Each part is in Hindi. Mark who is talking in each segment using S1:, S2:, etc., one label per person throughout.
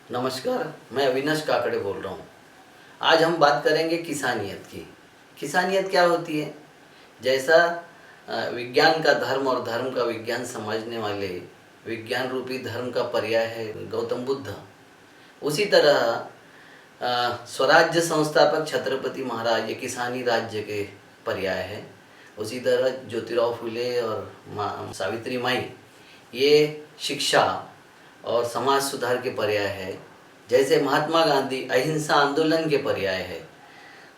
S1: नमस्कार, मैं अविनाश काकड़े बोल रहा हूँ। आज हम बात करेंगे किसानियत की। किसानियत क्या होती है? जैसा विज्ञान का धर्म और धर्म का विज्ञान समझने वाले विज्ञान रूपी धर्म का पर्याय है गौतम बुद्ध, उसी तरह स्वराज्य संस्थापक छत्रपति महाराज ये किसानी राज्य के पर्याय है। उसी तरह ज्योतिराव फुले और सावित्री माई ये शिक्षा और समाज सुधार के पर्याय है। जैसे महात्मा गांधी अहिंसा आंदोलन के पर्याय है,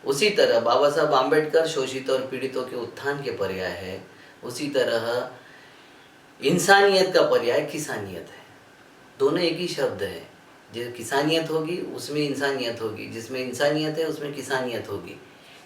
S1: उसी तरह बाबा साहब आम्बेडकर शोषित और पीड़ितों के उत्थान के पर्याय है। उसी तरह इंसानियत का पर्याय किसानियत है। दोनों एक ही शब्द है। जो किसानियत होगी उसमें इंसानियत होगी, जिसमें इंसानियत है उसमें किसानियत होगी।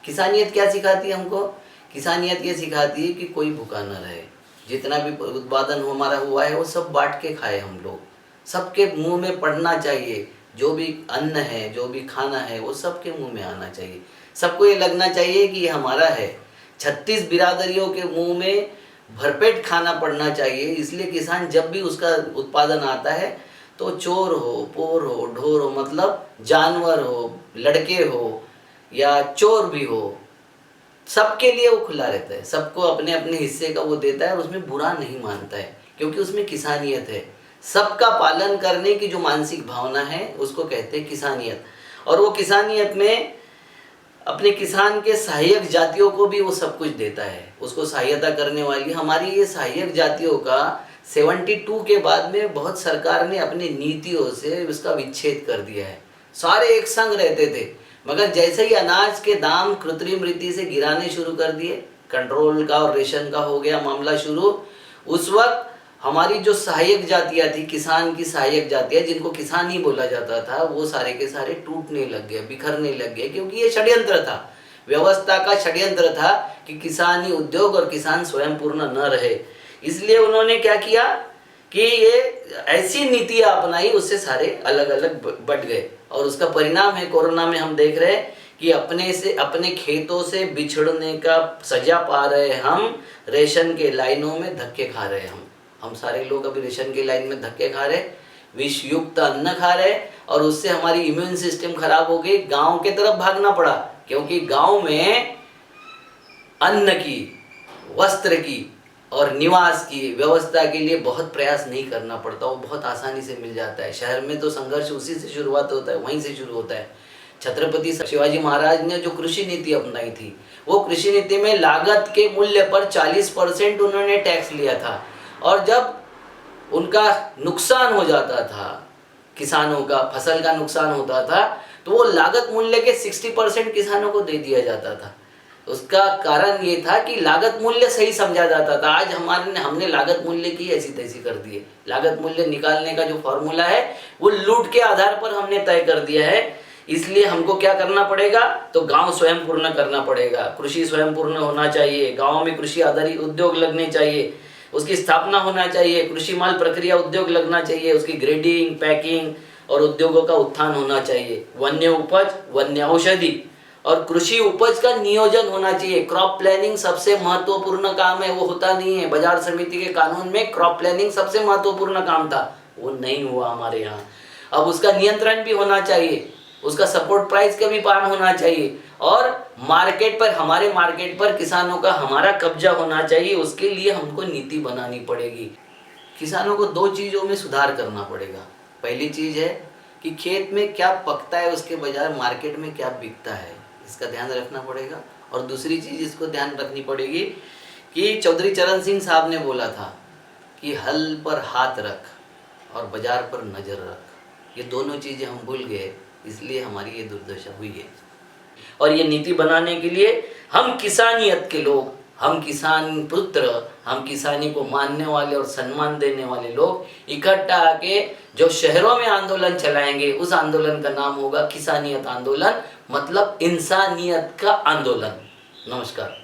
S1: किसानियत क्या सिखाती है हमको? किसानियत ये सिखाती है कि कोई भूखा न रहे। जितना भी उत्पादन हमारा हुआ है वो सब बांट के खाए हम लोग। सबके मुंह में पड़ना चाहिए। जो भी अन्न है, जो भी खाना है, वो सबके मुंह में आना चाहिए। सबको ये लगना चाहिए कि ये हमारा है। 36 बिरादरियों के मुंह में भरपेट खाना पड़ना चाहिए। इसलिए किसान जब भी उसका उत्पादन आता है तो चोर हो, पोर हो, ढोर हो, मतलब जानवर हो, लड़के हो या चोर भी हो, सबके लिए वो खुला रहता है। सबको अपने अपने हिस्से का वो देता है और उसमें बुरा नहीं मानता है, क्योंकि उसमें किसानियत है। सबका पालन करने की जो मानसिक भावना है उसको कहते हैं किसानियत। और वो किसानियत में अपने किसान के सहायक जातियों को भी वो सब कुछ देता है। उसको सहायता करने वाली हमारी ये सहायक जातियों का 72 के बाद में बहुत सरकार ने अपनी नीतियों से उसका विच्छेद कर दिया है। सारे एक संग रहते थे, मगर जैसे ही अनाज के दाम कृत्रिम रीति से गिराने शुरू कर दिए, कंट्रोल का और रेशन का हो गया मामला शुरू, उस वक्त हमारी जो सहायक जातियाँ थी, किसान की सहायक जातियाँ जिनको किसान ही बोला जाता था, वो सारे के सारे टूटने लग गए, बिखरने लग गए, क्योंकि ये षड्यंत्र था। व्यवस्था का षड्यंत्र था कि किसानी उद्योग और किसान स्वयं पूर्ण न रहे। इसलिए उन्होंने क्या किया कि ये ऐसी नीतियाँ अपनाई, उससे सारे अलग अलग बट गए। और उसका परिणाम है कोरोना में हम देख रहे हैं कि अपने खेतों से बिछड़ने का सजा पा रहे हम, रेशन के लाइनों में धक्के खा रहे हम सारे लोग अभी रेशन के लाइन में धक्के खा रहे, विष युक्त अन्न खा रहे, और उससे हमारी इम्यून सिस्टम खराब हो गई। गांव के तरफ भागना पड़ा, क्योंकि गांव में अन्न की, वस्त्र की और निवास की व्यवस्था के लिए बहुत प्रयास नहीं करना पड़ता, वो बहुत आसानी से मिल जाता है। शहर में तो संघर्ष उसी से शुरुआत होता है, वहीं से शुरू होता है। छत्रपति शिवाजी महाराज ने जो कृषि नीति अपनाई थी, वो कृषि नीति में लागत के मूल्य पर 40% उन्होंने टैक्स लिया था। और जब उनका नुकसान हो जाता था, किसानों का फसल का नुकसान होता था, तो वो लागत मूल्य के 60% किसानों को दे दिया जाता था। उसका कारण ये था कि लागत मूल्य सही समझा जाता था। आज हमने लागत मूल्य की ऐसी तैसी कर दी है। लागत मूल्य निकालने का जो फॉर्मूला है वो लूट के आधार पर हमने तय कर दिया है। इसलिए हमको क्या करना पड़ेगा? तो गांव स्वयं पूर्ण करना पड़ेगा, कृषि स्वयं पूर्ण होना चाहिए, गांव में कृषि आधारित उद्योग लगने चाहिए, उसकी स्थापना होना चाहिए, कृषि माल प्रक्रिया उद्योग लगना चाहिए, उसकी ग्रेडिंग, पैकिंग और उद्योगों का उत्थान होना चाहिए। वन्य उपज, वन्य औषधि और कृषि उपज का नियोजन होना चाहिए। क्रॉप प्लानिंग सबसे महत्वपूर्ण काम है, वो होता नहीं है। बाजार समिति के कानून में क्रॉप प्लानिंग सबसे महत्वपूर्ण काम था, वो नहीं हुआ हमारे यहाँ। अब उसका नियंत्रण भी होना चाहिए, उसका सपोर्ट प्राइस का भी पालन होना चाहिए, और मार्केट पर, हमारे मार्केट पर किसानों का हमारा कब्जा होना चाहिए। उसके लिए हमको नीति बनानी पड़ेगी। किसानों को 2 चीज़ों में सुधार करना पड़ेगा। पहली चीज़ है कि खेत में क्या पकता है उसके बजाय मार्केट में क्या बिकता है, इसका ध्यान रखना पड़ेगा। और दूसरी चीज़ इसको ध्यान रखनी पड़ेगी कि चौधरी चरण सिंह साहब ने बोला था कि हल पर हाथ रख और बाजार पर नज़र रख। ये दोनों चीज़ें हम भूल गए, इसलिए हमारी ये दुर्दशा हुई है। और ये नीति बनाने के लिए हम किसानियत के लोग, हम किसान पुत्र, हम किसानी को मानने वाले और सम्मान देने वाले लोग इकट्ठा आके जो शहरों में आंदोलन चलाएंगे, उस आंदोलन का नाम होगा किसानियत आंदोलन, मतलब इंसानियत का आंदोलन। नमस्कार।